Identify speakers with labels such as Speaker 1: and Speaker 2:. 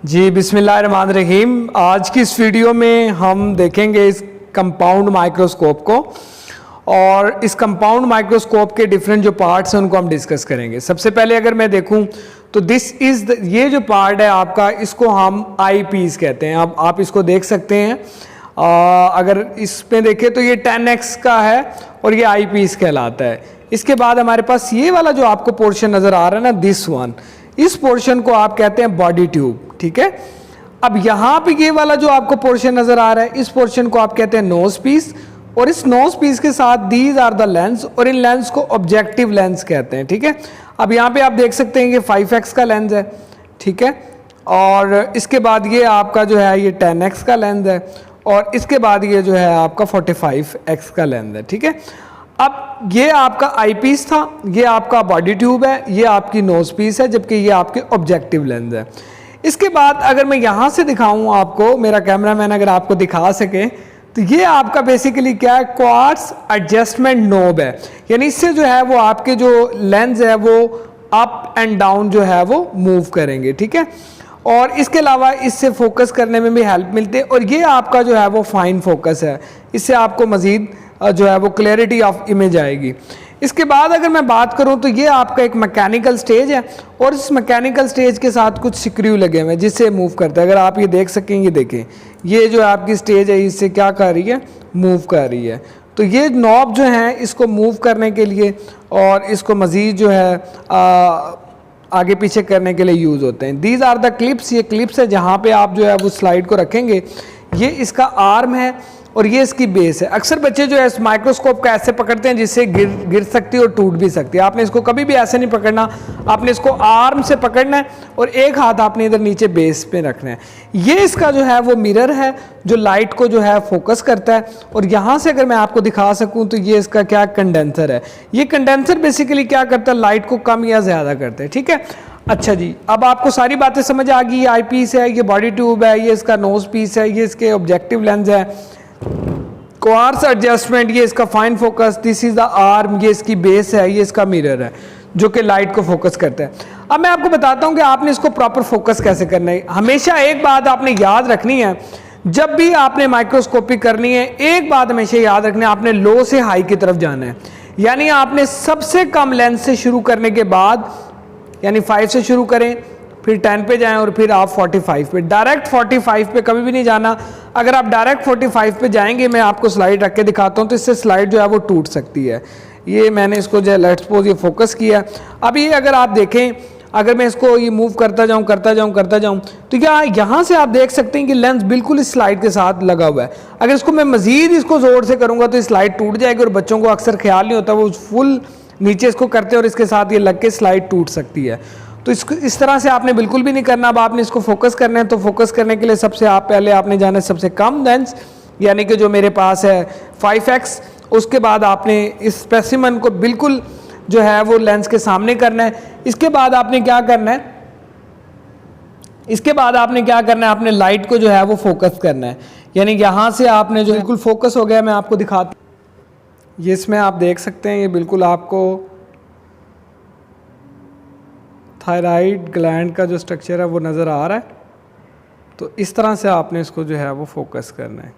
Speaker 1: जी बिस्मिल्लाहिर्रहमानिर्रहीम। आज की इस वीडियो में हम देखेंगे इस कंपाउंड माइक्रोस्कोप को, और इस कंपाउंड माइक्रोस्कोप के डिफरेंट जो पार्ट्स हैं उनको हम डिस्कस करेंगे। सबसे पहले अगर मैं देखूं तो ये जो पार्ट है आपका, इसको हम आई पीस कहते हैं। अब आप इसको देख सकते हैं, अगर इसमें देखें तो ये 10x का है और ये आई पीस कहलाता है। इसके बाद हमारे पास ये वाला जो आपको पोर्शन नज़र आ रहा है ना, दिस वन, इस पोर्शन को आप कहते हैं बॉडी ट्यूब। ठीक है, अब यहाँ पे ये वाला जो आपको पोर्शन नज़र आ रहा है, इस पोर्शन को आप कहते हैं नोज पीस, और इस नोज पीस के साथ दीज आर द लेंस, और इन लेंस को ऑब्जेक्टिव लेंस कहते हैं। ठीक है, अब यहाँ पे आप देख सकते हैं कि 5x का लेंस है। ठीक है, और इसके बाद ये आपका जो है ये 10x का लेंस है, और इसके बाद ये जो है आपका 45x का लेंस है। ठीक है, अब ये आपका आई पीस था, ये आपका बॉडी ट्यूब है, ये आपकी नोज पीस है, जबकि ये आपके ऑब्जेक्टिव लेंस है। इसके बाद अगर मैं यहाँ से दिखाऊँ आपको, मेरा कैमरामैन अगर आपको दिखा सके, तो ये आपका बेसिकली क्या है, क्वार्ट्ज एडजस्टमेंट नोब है। यानी इससे जो है वो आपके जो लेंस है वो अप एंड डाउन जो है वो मूव करेंगे। ठीक है, और इसके अलावा इससे फोकस करने में भी हेल्प मिलती है, और ये आपका जो है वो फाइन फोकस है, इससे आपको मज़ीद जो है वो क्लैरिटी ऑफ इमेज आएगी। इसके बाद अगर मैं बात करूं तो ये आपका एक मैकेनिकल स्टेज है, और इस मैकेनिकल स्टेज के साथ कुछ स्क्रू लगे हुए हैं जिससे मूव करता है। अगर आप ये देख सकेंगे, देखें ये जो आपकी स्टेज है इससे क्या कर रही है, मूव कर रही है। तो ये नॉब जो है इसको मूव करने के लिए और इसको मज़ीद जो है आगे पीछे करने के लिए यूज़ होते हैं। दीज आर द क्लिप्स, ये क्लिप्स है जहाँ पे आप जो है वो स्लाइड को रखेंगे। ये इसका आर्म है और ये इसकी बेस है। अक्सर बच्चे जो है इस माइक्रोस्कोप को ऐसे पकड़ते हैं जिससे गिर सकती है और टूट भी सकती है। आपने इसको कभी भी ऐसे नहीं पकड़ना, आपने इसको आर्म से पकड़ना है और एक हाथ आपने इधर नीचे बेस पे रखना है। ये इसका जो है वो मिरर है जो लाइट को जो है फोकस करता है, और यहाँ से अगर मैं आपको दिखा सकूँ तो ये इसका क्या कंडेंसर है। ये कंडेंसर बेसिकली क्या करता है, लाइट को कम या ज़्यादा करता है। ठीक है, अच्छा जी, अब आपको सारी बातें समझ आ गई। ये आई पीस है, ये बॉडी ट्यूब है, ये इसका नोज पीस है, ये इसके ऑब्जेक्टिव लेंस है, क्वार्ट्ज एडजस्टमेंट, ये इसका fine focus, this is the arm, ये इसकी बेस है, ये इसका मिरर है जो कि लाइट को फोकस करता है। अब मैं आपको बताता हूं कि आपने इसको प्रॉपर फोकस कैसे करना है। हमेशा एक बात आपने याद रखनी है, जब भी आपने माइक्रोस्कोपी करनी है, एक बात हमेशा याद रखनी है, आपने लो से हाई की तरफ जाना है। यानी आपने सबसे कम लेंथ से शुरू करने के बाद, यानी 5 से शुरू करें, फिर 10 पे जाएं और फिर आप 45 पे, डायरेक्ट 45 पे कभी भी नहीं जाना। अगर आप डायरेक्ट 45 पे जाएंगे, मैं आपको स्लाइड रख के दिखाता हूं, तो इससे स्लाइड जो है वो टूट सकती है। ये मैंने इसको जो है लेट्स सपोज ये फोकस किया। अब ये अगर आप देखें, अगर मैं इसको ये मूव करता जाऊं तो क्या यहाँ से आप देख सकते हैं कि लेंस बिल्कुल इस स्लाइड के साथ लगा हुआ है। अगर इसको मैं मजीद इसको जोर से करूँगा तो स्लाइड टूट जाएगी, और बच्चों को अक्सर ख्याल नहीं होता, वो फुल नीचे इसको करते हैं और इसके साथ ये लग के स्लाइड टूट सकती है। तो इसको इस तरह से आपने बिल्कुल भी नहीं करना। अब आपने इसको फोकस करना है, तो फोकस करने के लिए सबसे पहले आपने जाना है सबसे कम लेंस, यानी कि जो मेरे पास है 5x। उसके बाद आपने इस स्पेसिमन को बिल्कुल जो है वो लेंस के सामने करना है। इसके बाद आपने क्या करना है, आपने लाइट को जो है वो फोकस करना है। यानी यहाँ से आपने जो बिल्कुल फोकस हो गया, मैं आपको दिखाता हूँ। ये इसमें आप देख सकते हैं, ये बिल्कुल आपको थायराइड ग्लैंड का जो स्ट्रक्चर है वो नज़र आ रहा है। तो इस तरह से आपने इसको जो है वो फोकस करना है।